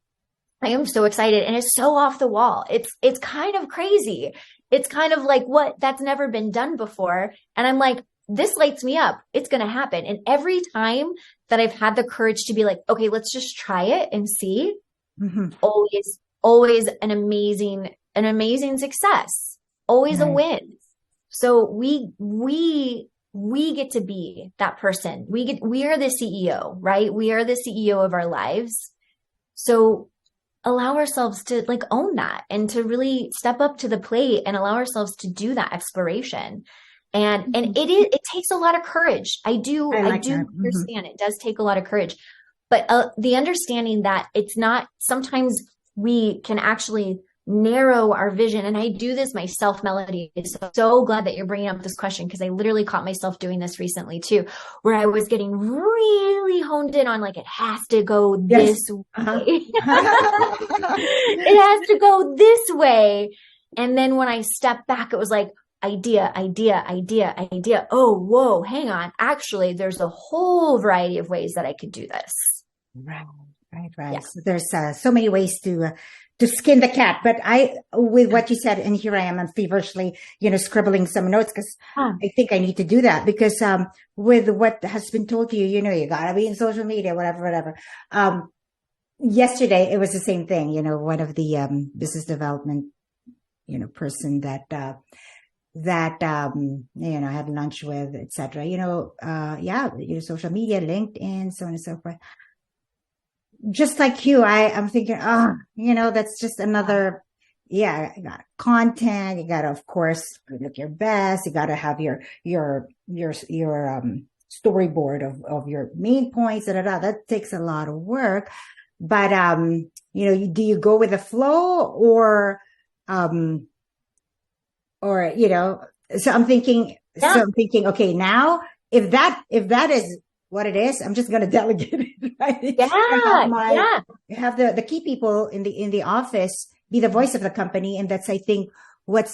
I am so excited, and it's so off the wall. It's kind of crazy. It's kind of like that's never been done before. And I'm like, this lights me up. It's going to happen. And every time that I've had the courage to be like, okay, let's just try it and see, always an amazing success, always a win. So we get to be that person. We are the CEO, right? We are the CEO of our lives. So allow ourselves to own that and to really step up to the plate and allow ourselves to do that exploration. And it takes a lot of courage. I do understand it does take a lot of courage, but the understanding that it's not, sometimes we can actually narrow our vision. And I do this myself, Melody. So glad that you're bringing up this question, because I literally caught myself doing this recently too, where I was getting really honed in on it has to go this way. It has to go this way. And then when I stepped back, it was like, idea. Oh, whoa, hang on. Actually, there's a whole variety of ways that I could do this. Right. Yeah. So there's so many ways to skin the cat. But with what you said, and here I am, I'm feverishly, scribbling some notes, because I think I need to do that, because with what has been told to you, you gotta be in social media, whatever. Yesterday, it was the same thing. One of the business development, person that I had lunch with, etc. Social media, LinkedIn, so on and so forth. Just like you, I'm thinking, that's just another, I got content. You got to, of course, look your best. You got to have your storyboard of your main points. That takes a lot of work. But, do you go with the flow or, so I'm thinking, okay, now if that is what it is, I'm just going to delegate it, right? Have the key people in the office be the voice of the company. And that's, I think, what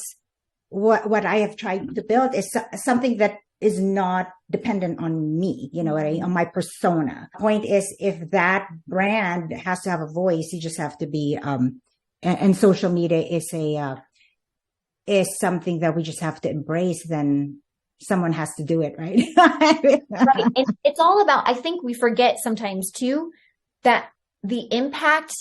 I have tried to build is something that is not dependent on me, on my persona. Point is, if that brand has to have a voice, you just have to be, and social media is something that we just have to embrace, then someone has to do it, right? Right. And it's all about, I think we forget sometimes too, that the impact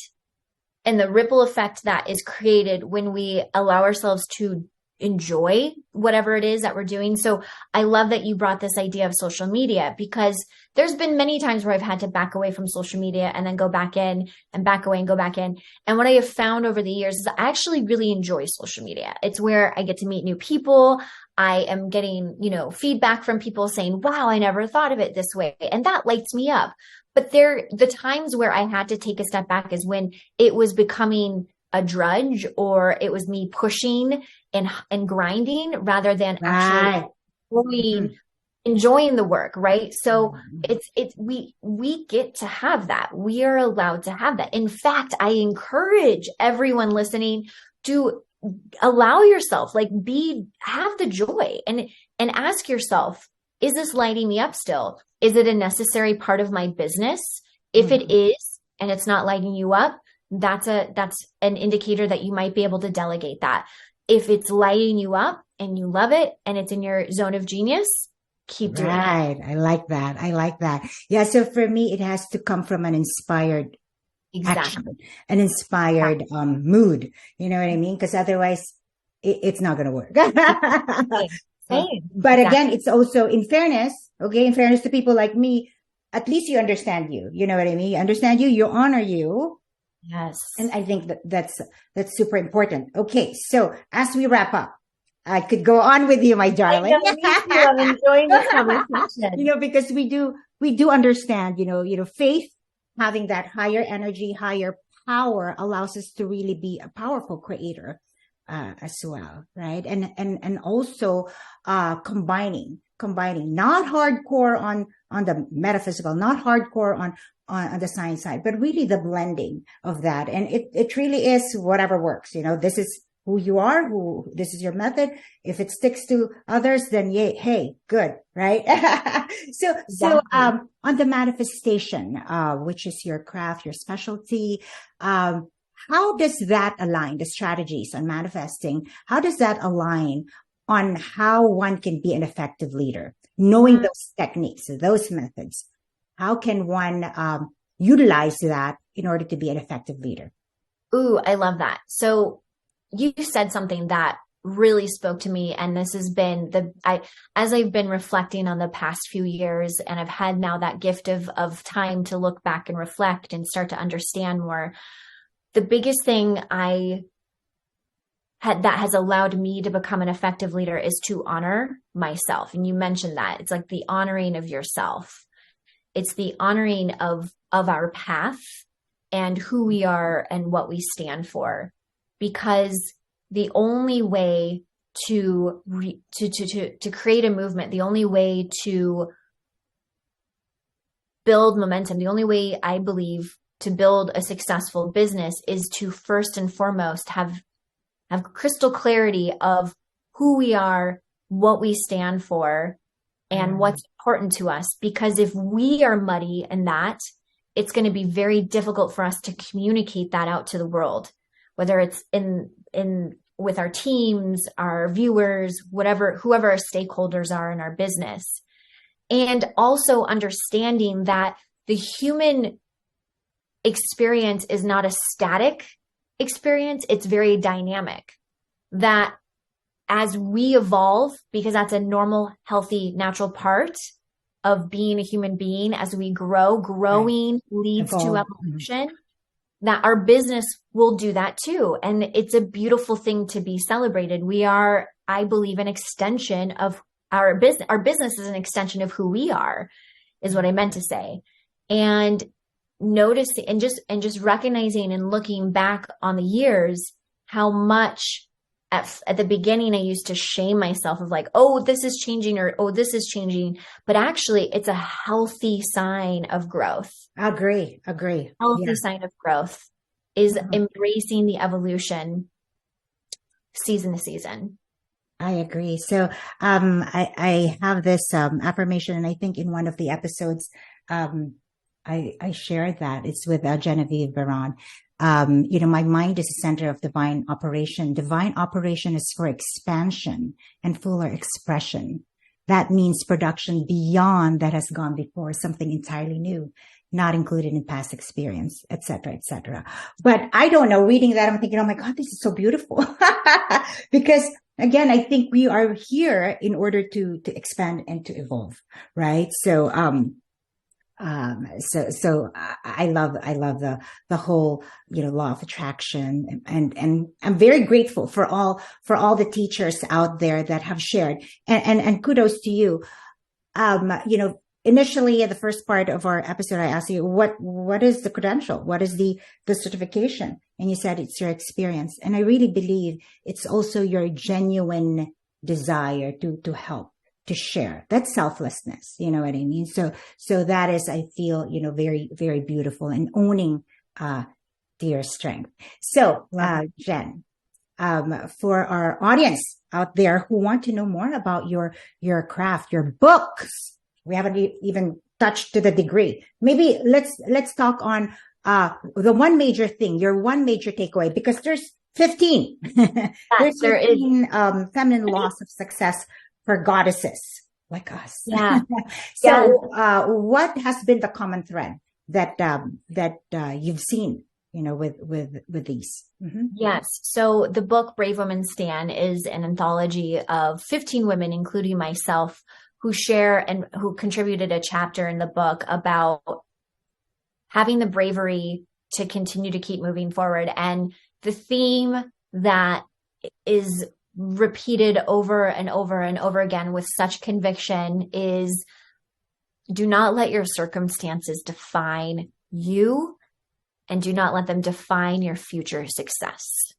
and the ripple effect that is created when we allow ourselves to enjoy whatever it is that we're doing. So I love that you brought this idea of social media, because there's been many times where I've had to back away from social media and then go back in and back away and go back in. And what I have found over the years is I actually really enjoy social media. It's where I get to meet new people. I am getting, feedback from people saying, wow, I never thought of it this way. And that lights me up. But the times where I had to take a step back is when it was becoming a drudge, or it was me pushing and grinding rather than actually enjoying the work. Right. So we get to have that. We are allowed to have that. In fact, I encourage everyone listening to allow yourself, have the joy and ask yourself, is this lighting me up still? Is it a necessary part of my business? If it is, and it's not lighting you up, that's an indicator that you might be able to delegate that. If it's lighting you up and you love it and it's in your zone of genius, keep doing it. Right. I like that. Yeah. So for me, it has to come from an inspired action, an inspired mood. You know what I mean? Because otherwise it's not going to work. Same. But again, it's also in fairness to people like me, at least you understand you. You know what I mean? You understand you honor you. Yes. And I think that's super important. Okay. So as we wrap up, I could go on with you, my darling. I'm enjoying this conversation. Because we do understand, faith, having that higher energy, higher power allows us to really be a powerful creator, as well. Right. And also, combining, not hardcore on the metaphysical, not hardcore on the science side, but really the blending of that. And it really is whatever works. This is who you are, this is your method. If it sticks to others, then yay, hey, good, right? So on the manifestation, which is your craft, your specialty, how does that align, the strategies on manifesting? How does that align on how one can be an effective leader? Knowing those techniques, those methods, how can one utilize that in order to be an effective leader? Ooh, I love that. So you said something that really spoke to me. And this has been as I've been reflecting on the past few years, and I've had now that gift of time to look back and reflect and start to understand more. The biggest thing that has allowed me to become an effective leader is to honor myself. And you mentioned that it's like the honoring of yourself. It's the honoring of our path and who we are and what we stand for. Because the only way to create a movement, the only way to build momentum, the only way I believe to build a successful business is to first and foremost have crystal clarity of who we are, what we stand for, and what's important to us. Because if we are muddy in that, it's going to be very difficult for us to communicate that out to the world, whether it's in with our teams, our viewers, whoever our stakeholders are in our business. And also understanding that the human experience is not a static experience. It's very dynamic. That as we evolve, because that's a normal, healthy, natural part of being a human being, as we growing leads to evolution, that our business will do that too. And it's a beautiful thing to be celebrated. We are, I believe, an extension of our business. Our business is an extension of who we are, is what I meant to say. And noticing and just recognizing and looking back on the years, how much at the beginning I used to shame myself of like, oh, this is changing, or oh, this is changing. But actually it's a healthy sign of growth. Agree. Healthy sign of growth is embracing the evolution season to season. I agree. So I have this affirmation, and I think in one of the episodes I shared that. It's with Genevieve Baron. My mind is the center of divine operation. Divine operation is for expansion and fuller expression. That means production beyond that has gone before, something entirely new. not included in past experience, et cetera, et cetera. But I don't know, reading that, I'm thinking, oh my God, this is so beautiful. Because again, I think we are here in order to expand and to evolve, right? So, so I love the whole, law of attraction, and I'm very grateful for all the teachers out there that have shared, and kudos to you. Initially in the first part of our episode, I asked you, what is the credential? What is the certification? And you said it's your experience. And I really believe it's also your genuine desire to help, to share. That's selflessness. You know what I mean? So that is, I feel, very, very beautiful, and owning, your strength. So, Jenn, for our audience out there who want to know more about your craft, your books, we haven't even touched to the degree. Maybe let's talk on, the one major thing, your one major takeaway, because there's 15. There's 15, feminine laws of success for goddesses like us. Yeah. So, what has been the common thread that you've seen, with these? Mm-hmm. Yes. So the book Brave Women Stand is an anthology of 15 women, including myself, who share and who contributed a chapter in the book about having the bravery to continue to keep moving forward. And the theme that is repeated over and over and over again with such conviction is, do not let your circumstances define you, and do not let them define your future success.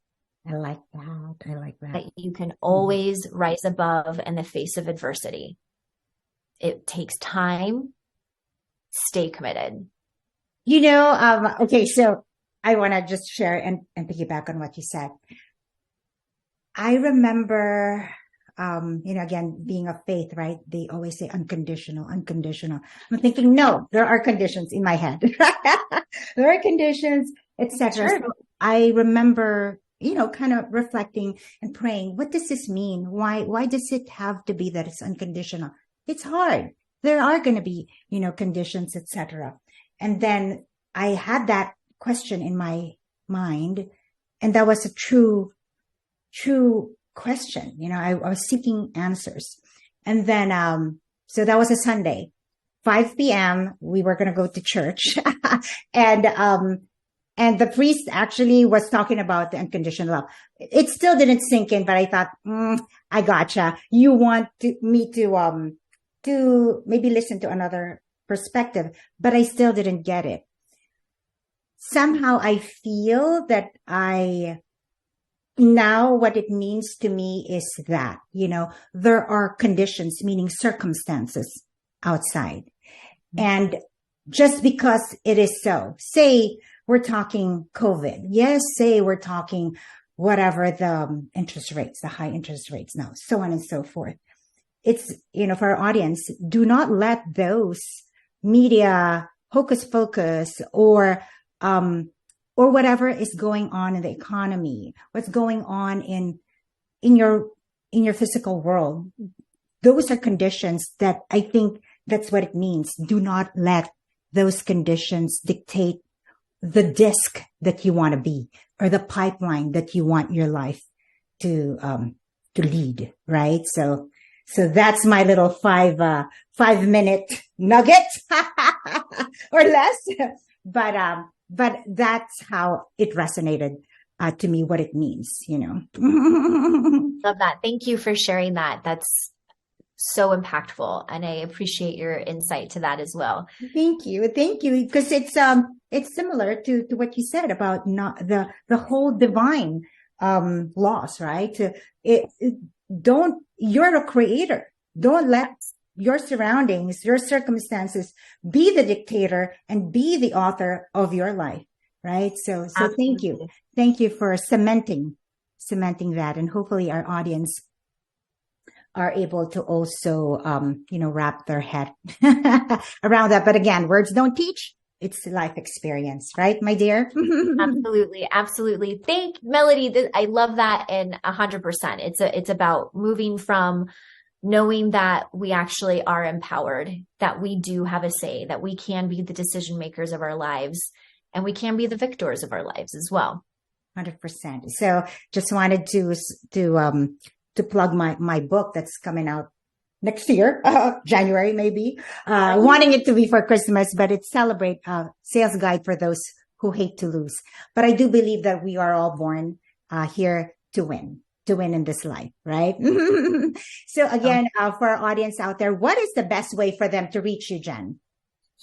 I like that. That you can always rise above in the face of adversity. It takes time. Stay committed. Okay, so I want to just share and piggyback on what you said. I remember, again, being of faith, right? They always say unconditional. I'm thinking, no, there are conditions in my head. There are conditions, etc. Sure. So I remember, kind of reflecting and praying, what does this mean? Why does it have to be that it's unconditional? It's hard. There are going to be, conditions, etc. And then I had that question in my mind, and that was a true question. I was seeking answers. And then, so that was a Sunday, 5 p.m. We were going to go to church, and the priest actually was talking about the unconditional love. It still didn't sink in, but I thought, I gotcha. You want me to maybe listen to another perspective, but I still didn't get it. Somehow I feel that now what it means to me is that, there are conditions, meaning circumstances outside. And just because it is so, say we're talking COVID. Yes, say we're talking whatever the interest rates, the high interest rates now, so on and so forth. It's, for our audience, do not let those media hocus pocus or whatever is going on in the economy, what's going on in your physical world. Those are conditions that I think that's what it means. Do not let those conditions dictate the disc that you want to be, or the pipeline that you want your life to lead. Right. So that's my little 5-minute nugget or less, but that's how it resonated to me, what it means, Love that. Thank you for sharing that. That's so impactful, and I appreciate your insight to that as well. Thank you, because it's similar to what you said about not the whole divine laws, right? You're a creator. Don't let your surroundings, your circumstances be the dictator and be the author of your life, right? So Absolutely. Thank you for cementing that, and hopefully our audience are able to also, wrap their head around that. But again, words don't teach. It's life experience, right, my dear? Absolutely. Absolutely. Thank Melody. I love that. And 100%. It's about moving from knowing that we actually are empowered, that we do have a say, that we can be the decision makers of our lives, and we can be the victors of our lives as well. 100%. So just wanted to plug my book that's coming out next year, January maybe, wanting it to be for Christmas, but it's Celebrate, Sales Guide for Those Who Hate to Lose. But I do believe that we are all born here to win in this life, right? So again, for our audience out there, what is the best way for them to reach you, Jenn?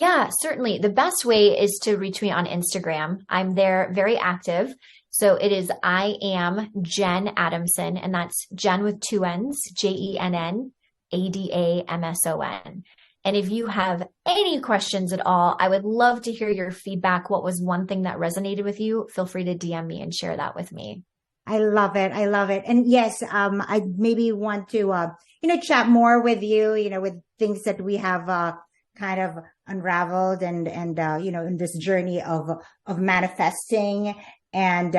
Yeah, certainly. The best way is to reach me on Instagram. I'm there very active. So it is, I am Jenn Adamson, and that's Jenn with 2 N's, JENN ADAMSON. And if you have any questions at all, I would love to hear your feedback. What was one thing that resonated with you? Feel free to DM me and share that with me. I love it. I love it. And yes, I maybe want to, chat more with you, with things that we have, kind of unraveled and, in this journey of manifesting. And,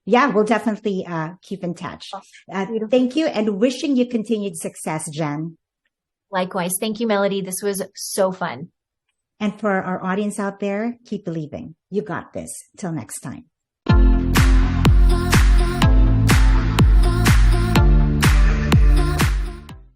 we'll definitely, keep in touch. Thank you, and wishing you continued success, Jenn. Likewise. Thank you, Melody. This was so fun. And for our audience out there, keep believing. You got this. Till next time.